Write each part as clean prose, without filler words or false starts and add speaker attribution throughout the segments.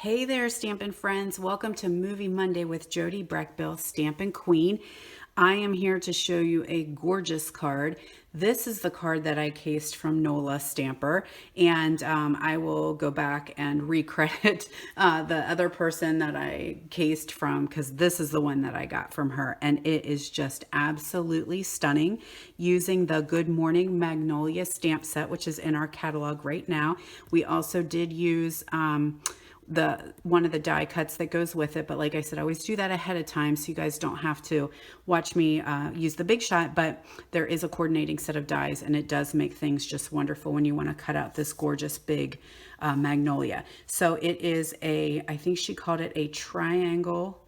Speaker 1: Hey there, Stampin' friends. Welcome to Movie Monday with Jody Breckbill, Stampin' Queen. I am here to show you a gorgeous card. This is the card that I cased from Nola Stamper, and I will go back and recredit the other person that I cased from, because this is the one that I got from her, and it is just absolutely stunning, using the Good Morning Magnolia stamp set, which is in our catalog right now. We also did use one of the die cuts that goes with it, but like I said, I always do that ahead of time so you guys don't have to watch me use the big shot. But there is a coordinating set of dies, and it does make things just wonderful when you want to cut out this gorgeous big magnolia. So it is I think she called it a triangle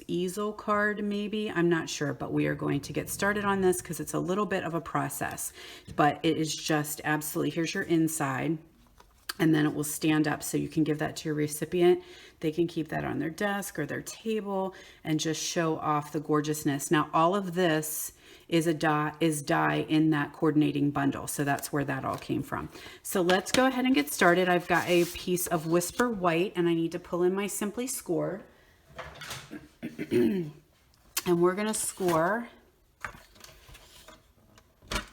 Speaker 1: easel card, maybe, I'm not sure, but we are going to get started on this because it's a little bit of a process, but it is just absolutely, here's your inside. And then it will stand up, so you can give that to your recipient. They can keep that on their desk or their table and just show off the gorgeousness. Now, all of this is dye in that coordinating bundle, so that's where that all came from. So let's go ahead and get started. I've got a piece of Whisper White, and I need to pull in my Simply Scored. And we're going to score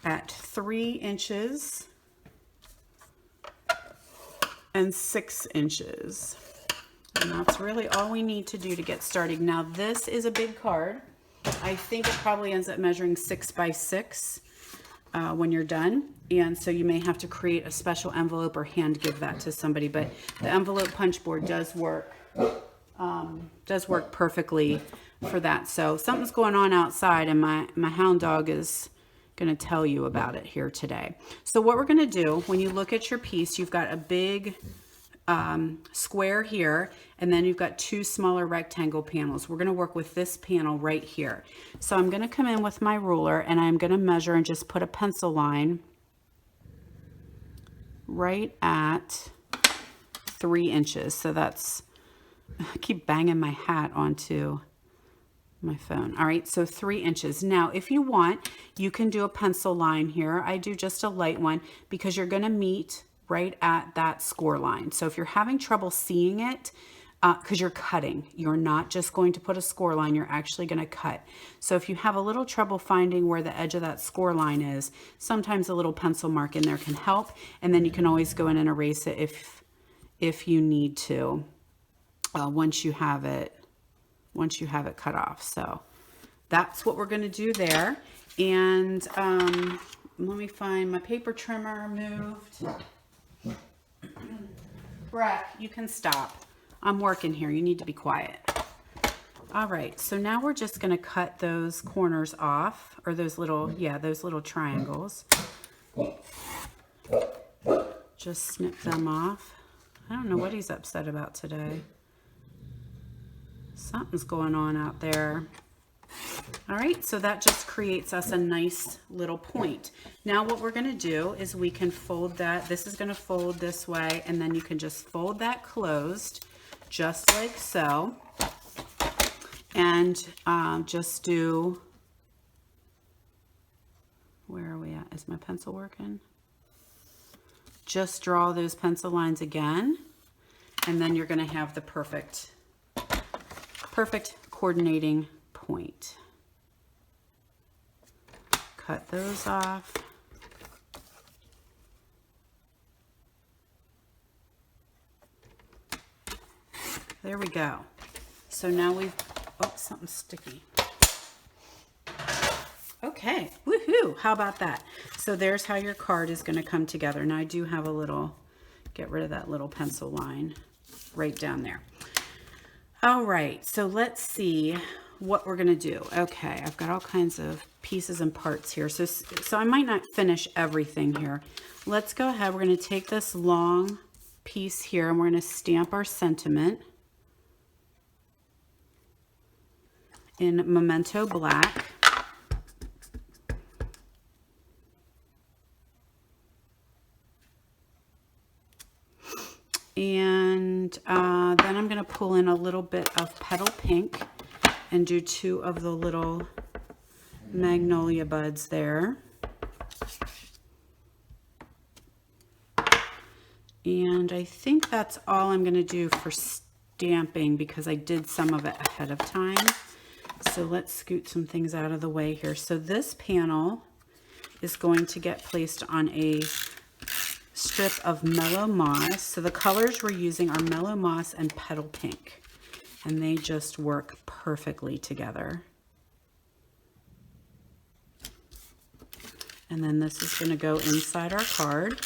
Speaker 1: at 3 inches and 6 inches. And that's really all we need to do to get started. Now, this is a big card. I think it probably ends up measuring 6 by 6 when you're done. And so you may have to create a special envelope or hand give that to somebody. But the envelope punch board does work perfectly for that. So something's going on outside, and my hound dog is going to tell you about it here today. So what we're going to do, when you look at your piece, you've got a big square here, and then you've got 2 smaller rectangle panels. We're going to work with this panel right here. So I'm going to come in with my ruler, and I'm going to measure and just put a pencil line right at 3 inches. So that's, I keep banging my hat onto my phone. All right, so 3 inches. Now, if you want, you can do a pencil line here. I do just a light one because you're going to meet right at that score line. So if you're having trouble seeing it, because you're cutting, you're not just going to put a score line, you're actually going to cut. So if you have a little trouble finding where the edge of that score line is, sometimes a little pencil mark in there can help, and then you can always go in and erase it if you need to once you have it cut off. So that's what we're going to do there. And let me find my paper trimmer moved. Breck, you can stop. I'm working here. You need to be quiet. All right, so now we're just going to cut those corners off, or those little triangles. Just snip them off. I don't know what he's upset about today. Something's going on out there. All right, so that just creates us a nice little point. Now what we're going to do is we can fold that. This is going to fold this way, and then you can just fold that closed, just like so. And just do, where are we at? Is my pencil working? Just draw those pencil lines again, and then you're going to have the perfect coordinating point. Cut those off. There we go. So now we've, oh, something's sticky. Okay, woohoo, how about that? So there's how your card is going to come together. Now I do have a little, get rid of that little pencil line right down there. All right, so let's see what we're gonna do. Okay, I've got all kinds of pieces and parts here. So I might not finish everything here. Let's go ahead, we're gonna take this long piece here, and we're gonna stamp our sentiment in Memento Black. And then I'm going to pull in a little bit of Petal Pink and do 2 of the little magnolia buds there. And I think that's all I'm going to do for stamping because I did some of it ahead of time. So let's scoot some things out of the way here. So this panel is going to get placed on a strip of Mellow Moss. So the colors we're using are Mellow Moss and Petal Pink, and they just work perfectly together. And then this is going to go inside our card.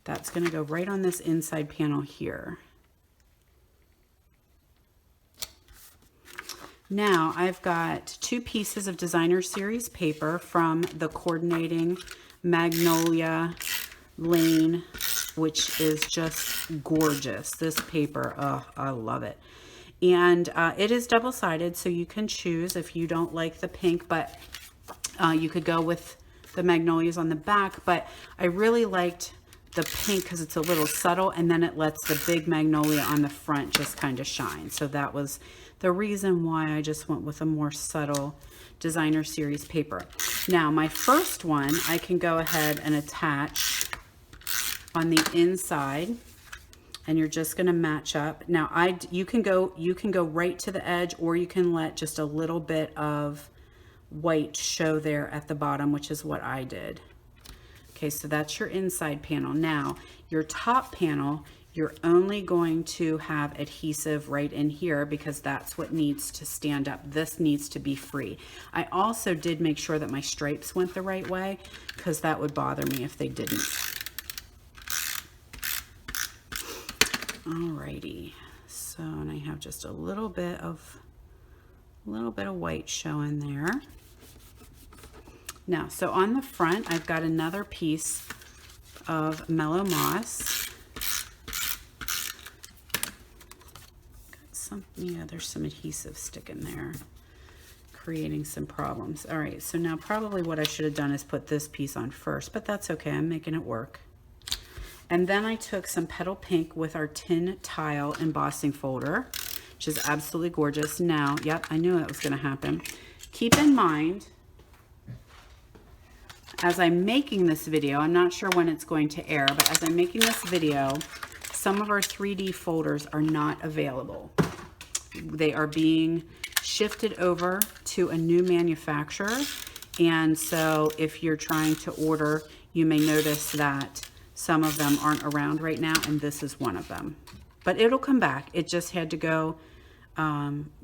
Speaker 1: That's going to go right on this inside panel here. Now I've got 2 pieces of Designer Series paper from the Coordinating Magnolia Lane, which is just gorgeous. This paper, oh, I love it. And it is double-sided, so you can choose if you don't like the pink, but you could go with the magnolias on the back. But I really liked the pink because it's a little subtle, and then it lets the big magnolia on the front just kind of shine. So that was the reason why I just went with a more subtle Designer Series paper. Now my first one I can go ahead and attach on the inside, and you're just going to match up. Now you can go right to the edge, or you can let just a little bit of white show there at the bottom, which is what I did. Okay, so that's your inside panel. Now, your top panel, you're only going to have adhesive right in here because that's what needs to stand up. This needs to be free. I also did make sure that my stripes went the right way because that would bother me if they didn't. Alrighty, so and I have just a little bit of white showing there. Now, so on the front, I've got another piece of Mellow Moss. Got some, yeah, there's some adhesive sticking there, creating some problems. All right, so now probably what I should have done is put this piece on first, but that's okay, I'm making it work. And then I took some Petal Pink with our tin tile embossing folder, which is absolutely gorgeous. Now, yep, I knew that was gonna happen. Keep in mind, as I'm making this video, I'm not sure when it's going to air, but as I'm making this video, some of our 3D folders are not available. They are being shifted over to a new manufacturer. And so if you're trying to order, you may notice that some of them aren't around right now, and this is one of them. But it'll come back. It just had to go to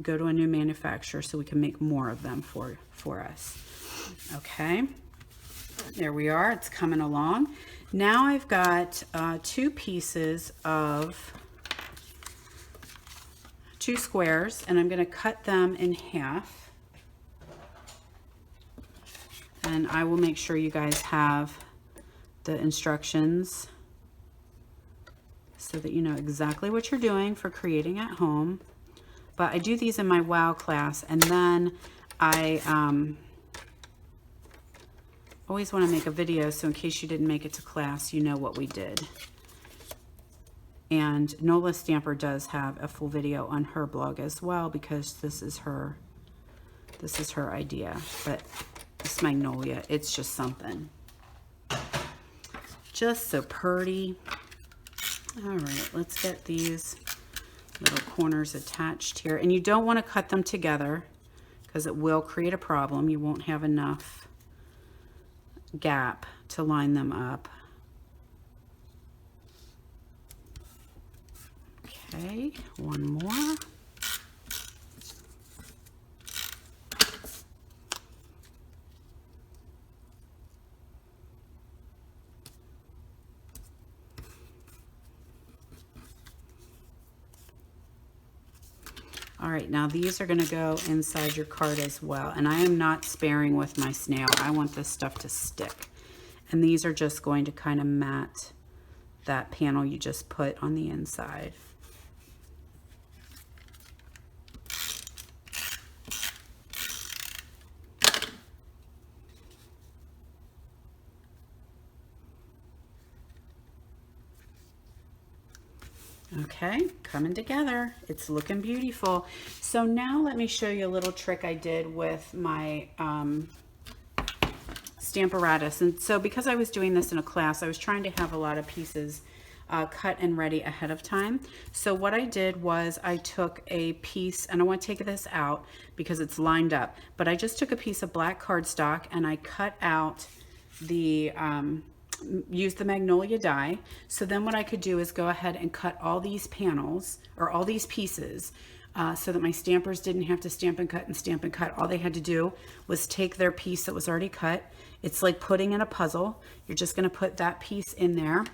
Speaker 1: a new manufacturer so we can make more of them for us. Okay. There we are, it's coming along. Now I've got 2 pieces of 2 squares, and I'm going to cut them in half. And I will make sure you guys have the instructions so that you know exactly what you're doing for creating at home. But I do these in my WOW class, and then I always want to make a video so in case you didn't make it to class, you know what we did. And Nola Stamper does have a full video on her blog as well because this is her idea. But this magnolia, it's just something. Just so pretty. All right, let's get these little corners attached here. And you don't want to cut them together because it will create a problem. You won't have enough gap to line them up. Okay, one more. All right, now these are going to go inside your card as well. And I am not sparing with my snail. I want this stuff to stick. And these are just going to kind of mat that panel you just put on the inside. Okay, coming together. It's looking beautiful. So now let me show you a little trick I did with my Stamparatus. And so because I was doing this in a class, I was trying to have a lot of pieces cut and ready ahead of time. So what I did was I took a piece, and I want to take this out because it's lined up, but I just took a piece of black cardstock and I cut out the, used the magnolia die. So then what I could do is go ahead and cut all these panels, or all these pieces, so that my stampers didn't have to stamp and cut and stamp and cut. All they had to do was take their piece that was already cut. It's like putting in a puzzle. You're just going to put that piece in there,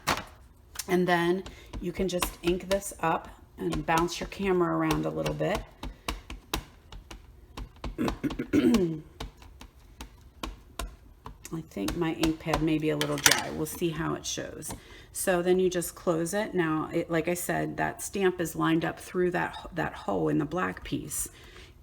Speaker 1: and then you can just ink this up and bounce your camera around a little bit. I think my ink pad may be a little dry. We'll see how it shows. So then you just close it. Now, like I said, that stamp is lined up through that hole in the black piece.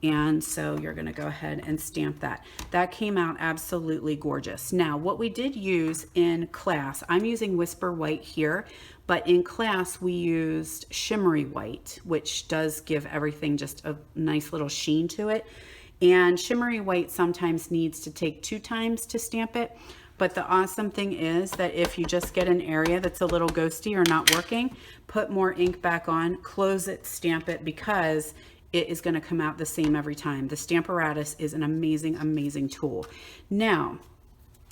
Speaker 1: And so you're gonna go ahead and stamp that. That came out absolutely gorgeous. Now, what we did use in class, I'm using Whisper White here, but in class we used Shimmery White, which does give everything just a nice little sheen to it. And Shimmery White sometimes needs to take 2 times to stamp it. But the awesome thing is that if you just get an area that's a little ghosty or not working, put more ink back on, close it, stamp it, because it is going to come out the same every time. The Stamparatus is an amazing, amazing tool. Now,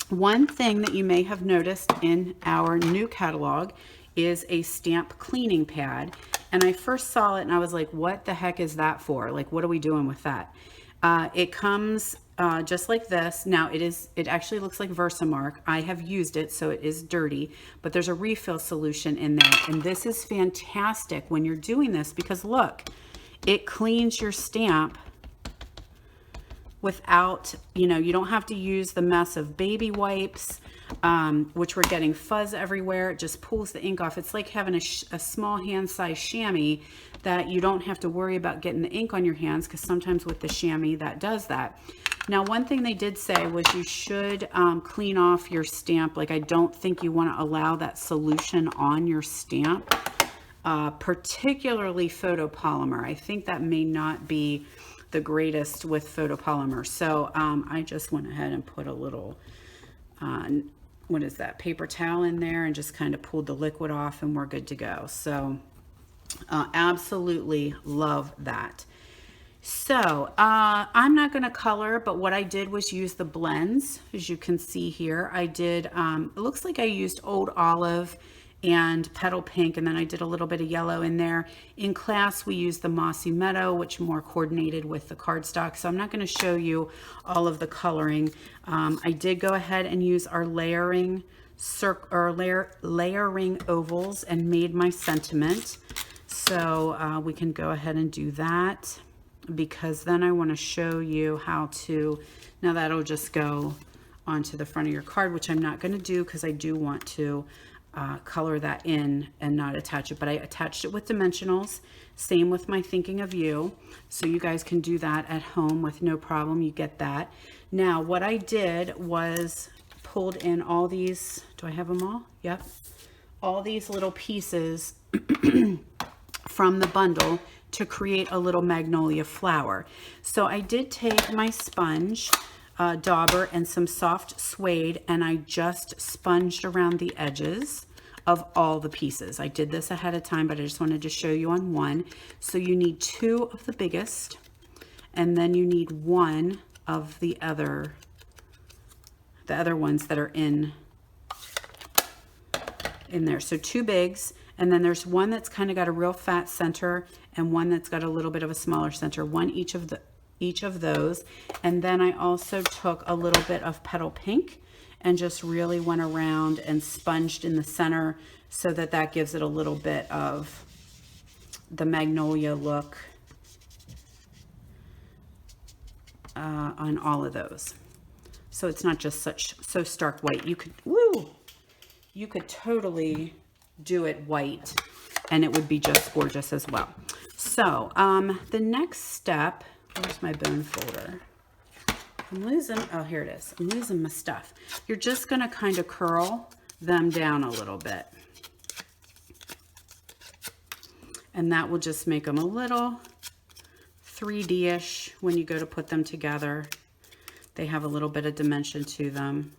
Speaker 1: one thing that you may have noticed in our new catalog is a stamp cleaning pad. And I first saw it and I was like, what the heck is that for? Like, what are we doing with that? It comes just like this. Now it actually looks like Versamark. I have used it, so it is dirty, but there's a refill solution in there. And this is fantastic when you're doing this, because look, it cleans your stamp without, you know, you don't have to use the mess of baby wipes, which we're getting fuzz everywhere. It just pulls the ink off. It's like having a small hand-sized chamois that you don't have to worry about getting the ink on your hands, because sometimes with the chamois that does that. Now, one thing they did say was you should clean off your stamp. Like, I don't think you want to allow that solution on your stamp, particularly photopolymer. I think that may not be the greatest with photopolymer. So I just went ahead and put a little, what is that, paper towel in there, and just kind of pulled the liquid off, and we're good to go. So absolutely love that. So I'm not going to color, but what I did was use the blends. As you can see here, I did, it looks like I used Old Olive and Petal Pink, and then I did a little bit of yellow in there. In class, we used the Mossy Meadow, which more coordinated with the cardstock. So I'm not going to show you all of the coloring. I did go ahead and use our layering ovals and made my sentiment. So we can go ahead and do that, because then I want to show you how to, now that'll just go onto the front of your card, which I'm not going to do because I do want to color that in and not attach it, but I attached it with dimensionals. Same with my Thinking of You, so you guys can do that at home with no problem. You get that. Now what I did was pulled in all these, do I have them all? Yep. All these little pieces from the bundle to create a little magnolia flower. So I did take my sponge, dauber, and some soft suede, and I just sponged around the edges of all the pieces. I did this ahead of time, but I just wanted to show you on one. So you need 2 of the biggest, and then you need 1 of the other ones that are in there. So 2 bigs, and then there's one that's kind of got a real fat center and one that's got a little bit of a smaller center, one each of those. And then I also took a little bit of Petal Pink and just really went around and sponged in the center, so that that gives it a little bit of the magnolia look on all of those. So it's not just so stark white. You could totally do it white and it would be just gorgeous as well. So the next step, where's my bone folder? I'm losing, oh, here it is. I'm losing my stuff. You're just going to kind of curl them down a little bit. And that will just make them a little 3D-ish when you go to put them together. They have a little bit of dimension to them.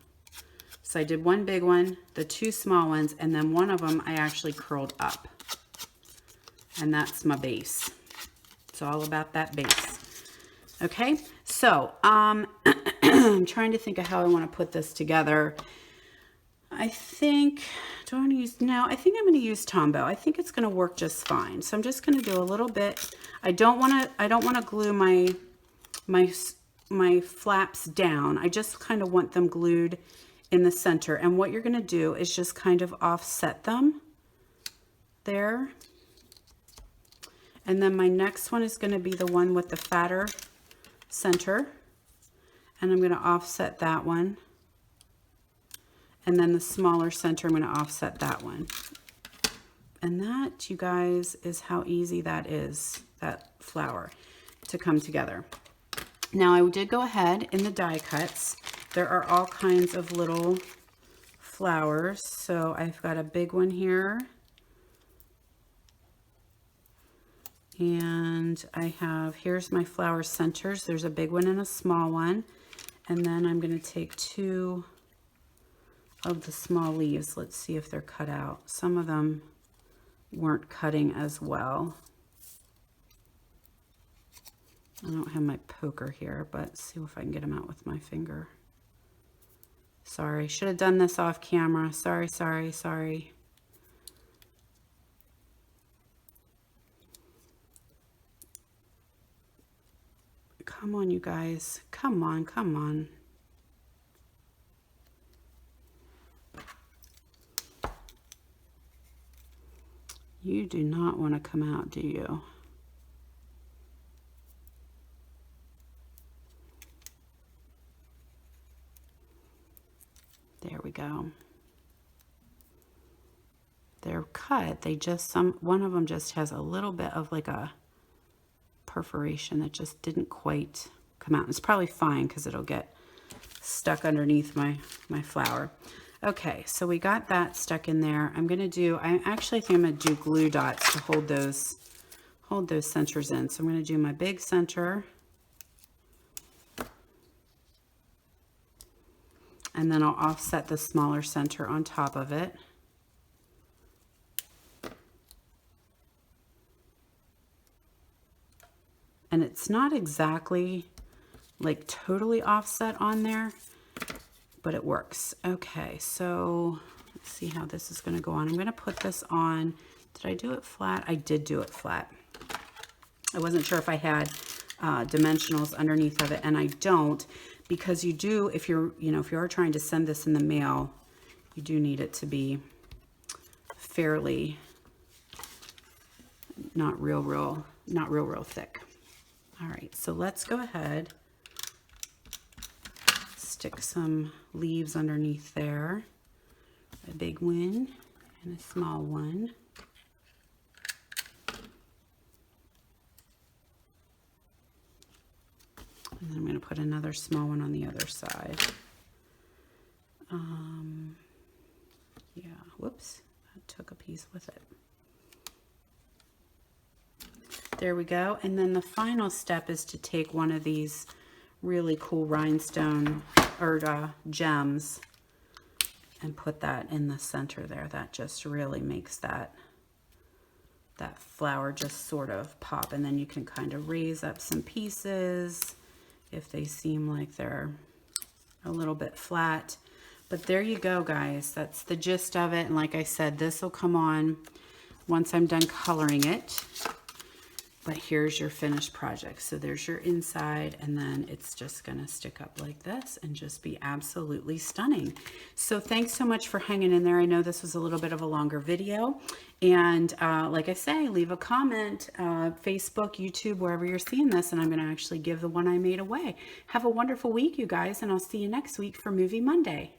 Speaker 1: So I did one big one, the two small ones, and then one of them I actually curled up. And that's my base. It's all about that base. Okay, so I'm trying to think of how I want to put this together. I think, do I want to use, no, I think I'm going to use Tombow. I think it's going to work just fine. So I'm just going to do a little bit. I don't want to glue my flaps down. I just kind of want them glued in the center. And what you're going to do is just kind of offset them there. And then my next one is going to be the one with the fatter center. And I'm going to offset that one. And then the smaller center, I'm going to offset that one. And that, you guys, is how easy that is, that flower, to come together. Now, I did go ahead in the die cuts. There are all kinds of little flowers. So I've got a big one here. And I have, here's my flower centers. There's a big one and a small one. And then I'm going to take two of the small leaves. Let's see if they're cut out. Some of them weren't cutting as well. I don't have my poker here, but let's see if I can get them out with my finger. Sorry, should have done this off camera. Sorry. Come on, you guys. Come on. You do not want to come out, do you? There we go. They're cut. They just, one of them just has a little bit of like a perforation that just didn't quite come out. It's probably fine because it'll get stuck underneath my flower. Okay, so we got that stuck in there. I actually think I'm going to do glue dots to hold those centers in. So I'm going to do my big center. And then I'll offset the smaller center on top of it. And it's not exactly like totally offset on there, but it works. Okay, so let's see how this is going to go on. I'm going to put this on. Did I do it flat? I did do it flat. I wasn't sure if I had dimensionals underneath of it, and I don't, because you do, if you are trying to send this in the mail, you do need it to be fairly not real thick. All right, so let's go ahead, stick some leaves underneath there, a big one and a small one. And then I'm going to put another small one on the other side. Yeah, whoops, that took a piece with it. There we go. And then the final step is to take one of these really cool rhinestone or gems and put that in the center there. That just really makes that flower just sort of pop. And then you can kind of raise up some pieces if they seem like they're a little bit flat. But there you go, guys. That's the gist of it. And like I said, this will come on once I'm done coloring it. But here's your finished project. So there's your inside, and then it's just gonna stick up like this and just be absolutely stunning. So thanks so much for hanging in there. I know this was a little bit of a longer video. And like I say, leave a comment, Facebook, YouTube, wherever you're seeing this, and I'm gonna actually give the one I made away. Have a wonderful week, you guys, and I'll see you next week for Movie Monday.